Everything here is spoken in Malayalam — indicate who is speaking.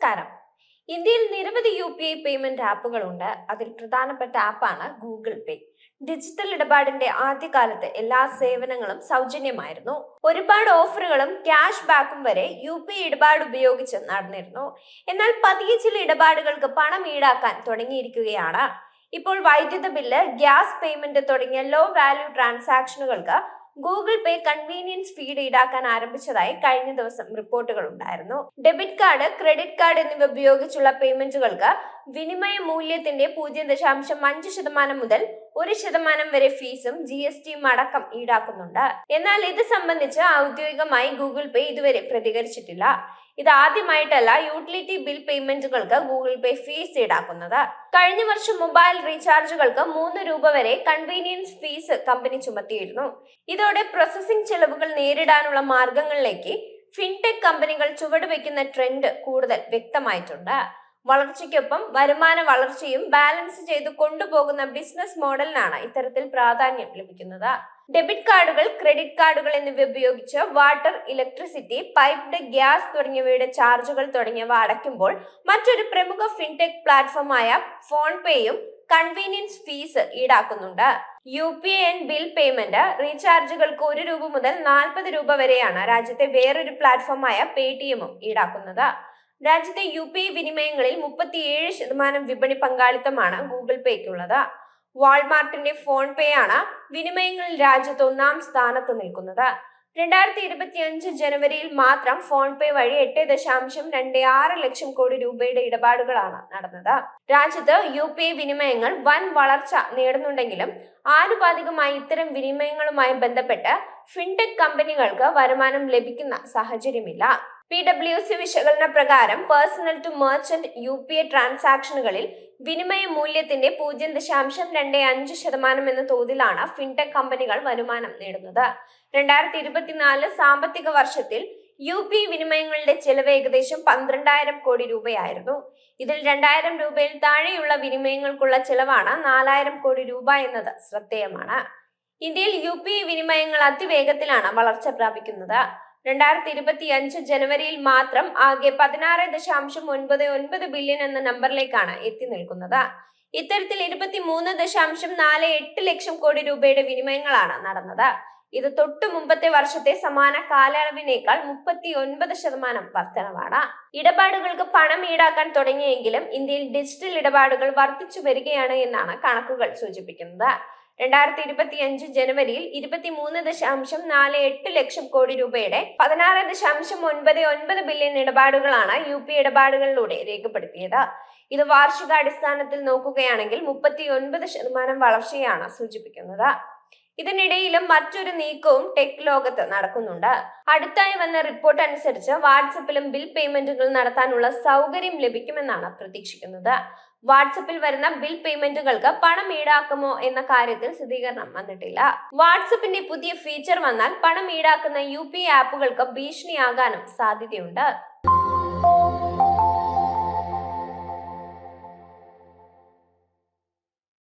Speaker 1: നമസ്കാരം. ഇന്ത്യയിൽ നിരവധി UPI പേയ്മെന്റ് ആപ്പുകളുണ്ട്. അതിൽ പ്രധാനപ്പെട്ട ആപ്പാണ് ഗൂഗിൾ പേ. ഡിജിറ്റൽ ഇടപാടിന്റെ ആദ്യകാലത്ത് എല്ലാ സേവനങ്ങളും സൗജന്യമായിരുന്നു. ഒരുപാട് ഓഫറുകളും ക്യാഷ് ബാക്കും വരെ UPI ഇടപാട് ഉപയോഗിച്ച് നടന്നിരുന്നു. എന്നാൽ പതിയെ ചില ഇടപാടുകൾക്ക് പണം ഈടാക്കാൻ തുടങ്ങിയിരിക്കുകയാണ്. ഇപ്പോൾ വൈദ്യുത ബില്ല്, ഗ്യാസ് പേയ്മെന്റ് തുടങ്ങിയ ലോ വാല്യൂ ട്രാൻസാക്ഷനുകൾക്ക് ഗൂഗിൾ പേ കൺവീനിയൻസ് ഫീഡ് ഈടാക്കാൻ ആരംഭിച്ചതായി കഴിഞ്ഞ ദിവസം റിപ്പോർട്ടുകൾ ഉണ്ടായിരുന്നു. ഡെബിറ്റ് കാർഡ്, ക്രെഡിറ്റ് കാർഡ് എന്നിവ ഉപയോഗിച്ചുള്ള പേയ്മെന്റുകൾക്ക് വിനിമയ മൂല്യത്തിന്റെ 0.5% മുതൽ 1% വരെ ഫീസും GSTയും അടക്കം ഈടാക്കുന്നുണ്ട്. എന്നാൽ ഇത് സംബന്ധിച്ച് ഔദ്യോഗികമായി ഗൂഗിൾ പേ ഇതുവരെ പ്രതികരിച്ചിട്ടില്ല. ഇത് ആദ്യമായിട്ടല്ല യൂട്ടിലിറ്റി ബിൽ പേയ്മെന്റുകൾക്ക് ഗൂഗിൾ പേ ഫീസ് ഈടാക്കുന്നത്. കഴിഞ്ഞ വർഷം മൊബൈൽ റീചാർജുകൾക്ക് 3 രൂപ വരെ കൺവീനിയൻസ് ഫീസ് കമ്പനി ചുമത്തിയിരുന്നു. ഇതോടെ പ്രോസസ്സിംഗ് ചെലവുകൾ നേരിടാനുള്ള മാർഗങ്ങളിലേക്ക് ഫിൻടെക് കമ്പനികൾ ചുവടുവെക്കുന്ന ട്രെൻഡ് കൂടുതൽ വ്യക്തമായിട്ടുണ്ട്. വളർച്ചയ്ക്കൊപ്പം വരുമാന വളർച്ചയും ബാലൻസ് ചെയ്ത് കൊണ്ടുപോകുന്ന ബിസിനസ് മോഡലിനാണ് ഇത്തരത്തിൽ പ്രാധാന്യം ലഭിക്കുന്നത്. ഡെബിറ്റ് കാർഡുകൾ, ക്രെഡിറ്റ് കാർഡുകൾ എന്നിവ ഉപയോഗിച്ച് വാട്ടർ, ഇലക്ട്രിസിറ്റി, പൈപ്ഡ് ഗ്യാസ് തുടങ്ങിയവയുടെ ചാർജുകൾ തുടങ്ങിയവ അടയ്ക്കുമ്പോൾ മറ്റൊരു പ്രമുഖ ഫിൻടെക് പ്ലാറ്റ്ഫോമായ ഫോൺ പേയും കൺവീനിയൻസ് ഫീസ് ഈടാക്കുന്നുണ്ട്. UPI ബിൽ പേയ്മെന്റ് റീചാർജുകൾക്ക് 1 രൂപ മുതൽ 40 രൂപ വരെയാണ് രാജ്യത്തെ വേറൊരു പ്ലാറ്റ്ഫോമായ പേടിഎമ്മും ഈടാക്കുന്നത്. രാജ്യത്തെ UPI വിനിമയങ്ങളിൽ 37% വിപണി പങ്കാളിത്തമാണ് ഗൂഗിൾ പേക്കുള്ളത്. വാൾമാർട്ടിന്റെ ഫോൺ പേ ആണ് വിനിമയങ്ങളിൽ രാജ്യത്ത് 1-ാം സ്ഥാനത്ത് നിൽക്കുന്നത്. 2025 ജനുവരിയിൽ മാത്രം ഫോൺ പേ വഴി 8.26 ലക്ഷം കോടി രൂപയുടെ ഇടപാടുകളാണ് നടന്നത്. രാജ്യത്ത് UPI വിനിമയങ്ങൾ വൻ വളർച്ച നേടുന്നുണ്ടെങ്കിലും ആനുപാതികമായി ഇത്തരം വിനിമയങ്ങളുമായി ബന്ധപ്പെട്ട് ഫിൻടെക് കമ്പനികൾക്ക് വരുമാനം ലഭിക്കുന്ന സാഹചര്യമില്ല. PwC വിശകലന പ്രകാരം പേഴ്സണൽ ടു മെർച്ചന്റ് UPI ട്രാൻസാക്ഷനുകളിൽ വിനിമയ മൂല്യത്തിന്റെ 0.25% എന്ന തോതിലാണ് ഫിൻടെക് കമ്പനികൾ വരുമാനം നേടുന്നത്. 2024 സാമ്പത്തിക വർഷത്തിൽ UPI വിനിമയങ്ങളുടെ ചെലവ് ഏകദേശം 12,000 കോടി രൂപയായിരുന്നു. ഇതിൽ 2,000 രൂപയിൽ താഴെയുള്ള വിനിമയങ്ങൾക്കുള്ള ചെലവാണ് 4,000 കോടി രൂപ എന്നത് ശ്രദ്ധേയമാണ്. ഇന്ത്യയിൽ UPI വിനിമയങ്ങൾ അതിവേഗത്തിലാണ് വളർച്ച പ്രാപിക്കുന്നത്. 2025 ജനുവരിയിൽ മാത്രം ആകെ 16.99 ബില്യൺ എന്ന നമ്പറിലേക്കാണ് എത്തി നിൽക്കുന്നത്. ഇത്തരത്തിൽ 23.48 ലക്ഷം കോടി രൂപയുടെ വിനിമയങ്ങളാണ് നടന്നത്. ഇത് തൊട്ടു മുമ്പത്തെ വർഷത്തെ സമാന കാലയളവിനേക്കാൾ 39% വർധനവാണ്. ഇടപാടുകൾക്ക് പണം ഈടാക്കാൻ തുടങ്ങിയെങ്കിലും ഇന്ത്യയിൽ ഡിജിറ്റൽ ഇടപാടുകൾ വർദ്ധിച്ചു വരികയാണ് എന്നാണ് കണക്കുകൾ സൂചിപ്പിക്കുന്നത്. 2025 ജനുവരിയിൽ 23.48 ലക്ഷം കോടി രൂപയുടെ 16.99 ബില്യൺ ഇടപാടുകളാണ് UPI ഇടപാടുകളിലൂടെ രേഖപ്പെടുത്തിയത്. ഇത് വാർഷികാടിസ്ഥാനത്തിൽ നോക്കുകയാണെങ്കിൽ 39% വളർച്ചയാണ് സൂചിപ്പിക്കുന്നത്. ഇതിനിടയിലും മറ്റൊരു നീക്കവും ടെക് ലോകത്ത് നടക്കുന്നുണ്ട്. അടുത്തായി വന്ന റിപ്പോർട്ട് അനുസരിച്ച് വാട്സപ്പിലും ബിൽ പേയ്മെന്റുകൾ നടത്താനുള്ള സൗകര്യം ലഭിക്കുമെന്നാണ് പ്രതീക്ഷിക്കുന്നത്. വാട്സപ്പിൽ വരുന്ന ബിൽ പേയ്മെന്റുകൾക്ക് പണം ഈടാക്കുമോ എന്ന കാര്യത്തിൽ സ്ഥിരീകരണം വന്നിട്ടില്ല. വാട്സപ്പിന്റെ പുതിയ ഫീച്ചർ വന്നാൽ പണം ഈടാക്കുന്ന UPI ആപ്പുകൾക്ക് ഭീഷണിയാകാനും സാധ്യതയുണ്ട്.